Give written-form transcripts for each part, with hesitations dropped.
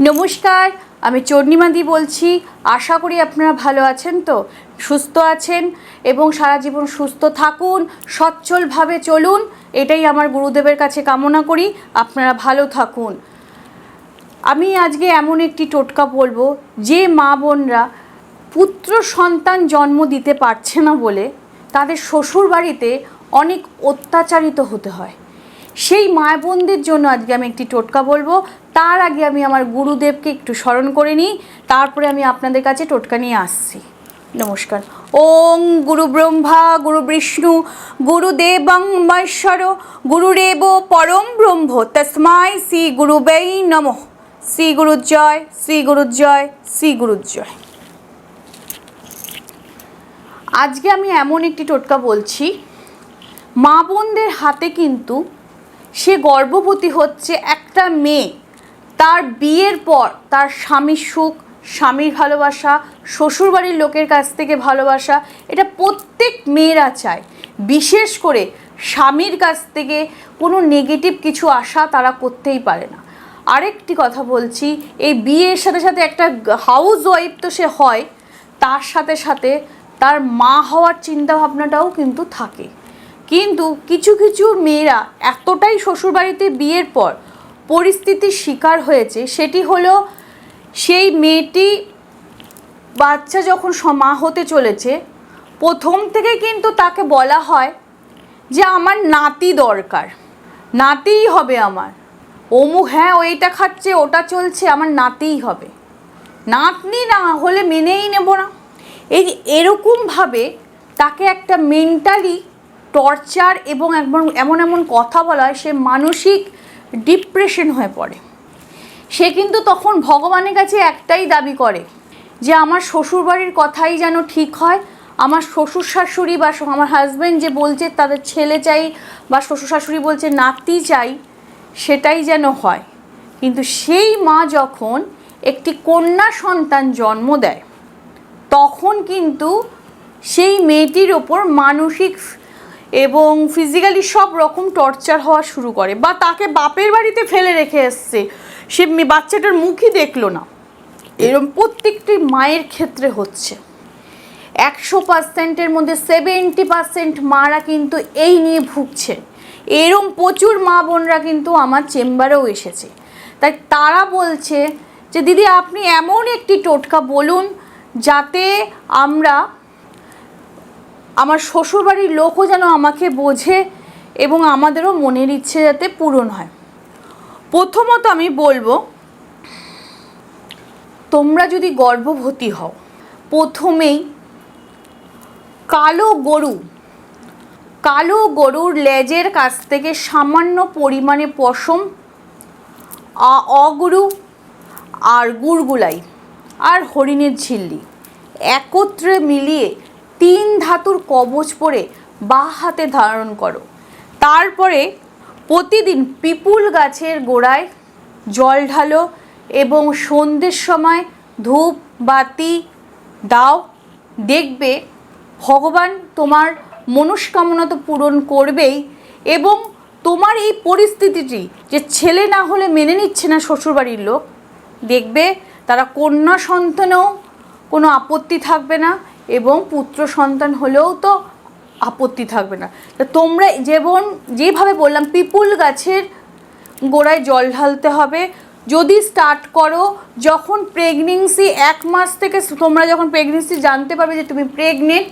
নমস্কার, আমি চূর্ণিমাদি বলছি। আশা করি আপনারা ভালো আছেন, তো সুস্থ আছেন এবং সারা জীবন সুস্থ থাকুন, সচ্ছলভাবে চলুন, এটাই আমার গুরুদেবের কাছে কামনা করি। আপনারা ভালো থাকুন। আমি আজকে এমন একটি টোটকা বলবো, যে মা বোনরা পুত্র সন্তান জন্ম দিতে পারছে না বলে তাদের শ্বশুর বাড়িতে অনেক অত্যাচারিত হতে হয়, সেই মা বোনদের জন্য আজকে আমি একটি টোটকা বলবো। তার আগে আমি আমার গুরুদেবকে একটু স্মরণ করে নিই, তারপরে আমি আপনাদের কাছে টোটকা নিয়ে আসছি। নমস্কার। ওং গুরু ব্রহ্মা গুরু বিষ্ণু গুরুদেবং মহেশ্বর গুরুরেব পরম ব্রহ্ম তস্মাই শ্রী গুরুবেই নমঃ। শ্রী গুরুজয়, শ্রী গুরুজয়, শ্রী গুরুজয়। আজকে আমি এমন একটি টোটকা বলছি, মা বোনদের হাতে কিন্তু সে গর্ভবতী হচ্ছে একটা মেয়ে, তার বিয়ের পর তার স্বামীর সুখ, স্বামীর ভালোবাসা, শ্বশুরবাড়ির লোকের কাছ থেকে ভালোবাসা, এটা প্রত্যেক মেয়েরা চায়। বিশেষ করে স্বামীর কাছ থেকে কোনো নেগেটিভ কিছু আশা তারা করতেই পারে না। আরেকটি কথা বলছি, এই বিয়ের সাথে সাথে একটা হাউস ওয়াইফ তো সে হয়, তার সাথে সাথে তার মা হওয়ার চিন্তাভাবনাটাও কিন্তু থাকে। কিন্তু কিছু কিছু মেয়েরা এতটাই শ্বশুরবাড়িতে বিয়ের পর পরিস্থিতির শিকার হয়েছে, সেটি হলো সেই মেয়েটি বাচ্চা যখন মা হতে চলেছে, প্রথম থেকে কিন্তু তাকে বলা হয় যে আমার নাতি দরকার, নাতিই হবে আমার, অমুক হ্যাঁ ওইটা খাচ্ছে ওটা চলছে, আমার নাতিই হবে, নাতনি না হলে মেনেই নেব না। এরকমভাবে তাকে একটা মেন্টালি টর্চার এবং এমন এমন কথা বলা হয়, সে মানসিক ডিপ্রেশন হয়ে পড়ে। সে কিন্তু তখন ভগবানের কাছে একটাই দাবি করে যে আমার শ্বশুরবাড়ির কথাই যেন ঠিক হয়, আমার শ্বশুর শাশুড়ি বা আমার হাজব্যান্ড যে বলছে তাদের ছেলে চাই, বা শ্বশুর শাশুড়ি বলছে নাতি চাই, সেটাই যেন হয়। কিন্তু সেই মা যখন একটি কন্যা সন্তান জন্ম দেয়, তখন কিন্তু সেই মেয়েটির ওপর মানসিক এবং ফিজিক্যালি সব রকম টর্চার হওয়া শুরু করে, বা তাকে বাপের বাড়িতে ফেলে রেখে এসছে, সে বাচ্চাটার মুখই দেখলো না। এরকম প্রত্যেকটি মায়ের ক্ষেত্রে হচ্ছে। 100%-এর মধ্যে 70% মারা কিন্তু এই নিয়ে ভুগছে। এরম প্রচুর মা বোনরা কিন্তু আমার চেম্বারেও এসেছে। তাই তারা বলছে যে দিদি আপনি এমন একটি টোটকা বলুন যাতে আমার শ্বশুরবাড়ির লোকও যেন আমাকে বোঝে এবং আমাদেরও মনের ইচ্ছে যাতে পূরণ হয়। প্রথমত আমি বলবো, তোমরা যদি গর্ভবতী হও, প্রথমেই কালো গরুর লেজের কাছ থেকে সামান্য পরিমাণে পশম, অগরু আর গুড়গুলাই আর হরিণের ঝিল্লি একত্রে মিলিয়ে 3 ধাতুর কবচ পরে বাঁ হাতে ধারণ করো। তারপরে প্রতিদিন পিপুল গাছের গোড়ায় জল ঢালো এবং সন্ধ্যের সময় ধূপ বাতি দাও। দেখবে ভগবান তোমার মনস্কামনা তো পূরণ করবেই, এবং তোমার এই পরিস্থিতিটি যে ছেলে না হলে মেনে নিচ্ছে না শ্বশুরবাড়ির লোক, দেখবে তারা কন্যা সন্তানেও কোনো আপত্তি থাকবে না, এবং পুত্র সন্তান হলেও তো আপত্তি থাকবে না। তো তোমরা যেভাবে বললাম, পিপুল গাছের গোড়ায় জল ঢালতে হবে। যদি স্টার্ট করো যখন প্রেগনেন্সি 1 মাস থেকে, তোমরা যখন প্রেগনেন্সি জানতে পারবে যে তুমি প্রেগনেন্ট,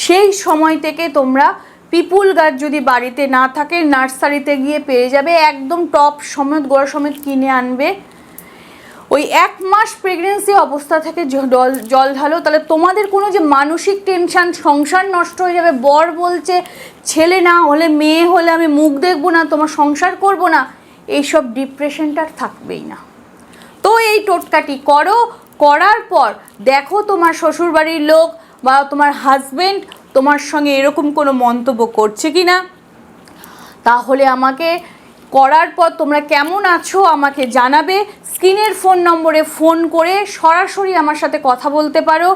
সেই সময় থেকে তোমরা পিপুল গাছ যদি বাড়িতে না থাকে নার্সারিতে গিয়ে পেয়ে যাবে, একদম টপ সমেত গোড়া সমেত কিনে আনবে। ওই 1 মাস প্রেগনেন্সি অবস্থা থেকে জল ঢালো, তাহলে তোমাদের কোনো যে মানসিক টেনশান, সংসার নষ্ট হয়ে যাবে, বর বলছে ছেলে না হলে মেয়ে হলে আমি মুখ দেখবো না, তোমার সংসার করব না, এইসব ডিপ্রেশনটা থাকবেই না। তো এই টোটকাটি করো, করার পর দেখো তোমার শ্বশুরবাড়ির লোক বা তোমার হাজব্যান্ড তোমার সঙ্গে এরকম কোনো মন্তব্য করছে কি না। তাহলে আমাকে করার পর তোমরা কেমন আছো আমাকে জানাবে। স্ক্রিনের ফোন নম্বরে ফোন করে সরাসরি আমার সাথে কথা বলতে পারো।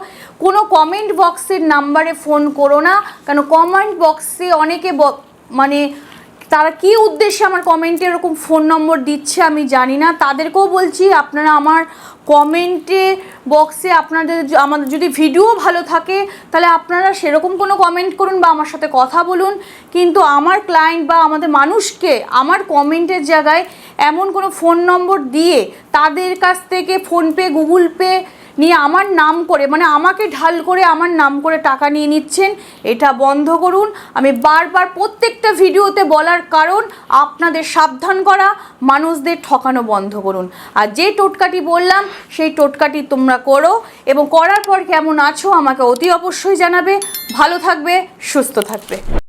কোনো কমেন্ট বক্সের নাম্বারে ফোন করো না, কারণ কমেন্ট বক্সে অনেকে তারা কী উদ্দেশ্যে আমার কমেন্টে এরকম ফোন নম্বর দিচ্ছে আমি জানি না। তাদেরকেও বলছি আপনারা আমার কমেন্টে বক্সে আপনাদের আমাদের যদি ভিডিও ভালো থাকে তাহলে আপনারা সেরকম কোনো কমেন্ট করুন বা আমার সাথে কথা বলুন, কিন্তু আমার ক্লায়েন্ট বা আমাদের মানুষকে আমার কমেন্টের জায়গায় এমন কোনো ফোন নম্বর দিয়ে তাদের কাছ থেকে ফোনপে গুগল পে নিয়ে আমার নাম করে, মানে আমাকে ঢাল করে আমার নাম করে টাকা নিয়ে নিচ্ছেন, এটা বন্ধ করুন। আমি বারবার প্রত্যেকটা ভিডিওতে বলার কারণ আপনাদের সাবধান করা, মানুষদের ঠকানো বন্ধ করুন। আর যে টোটকাটি বললাম সেই টোটকাটি তোমরা করো এবং করার পর কেমন আছো আমাকে অতি অবশ্যই জানাবে। ভালো থাকবে, সুস্থ থাকবে।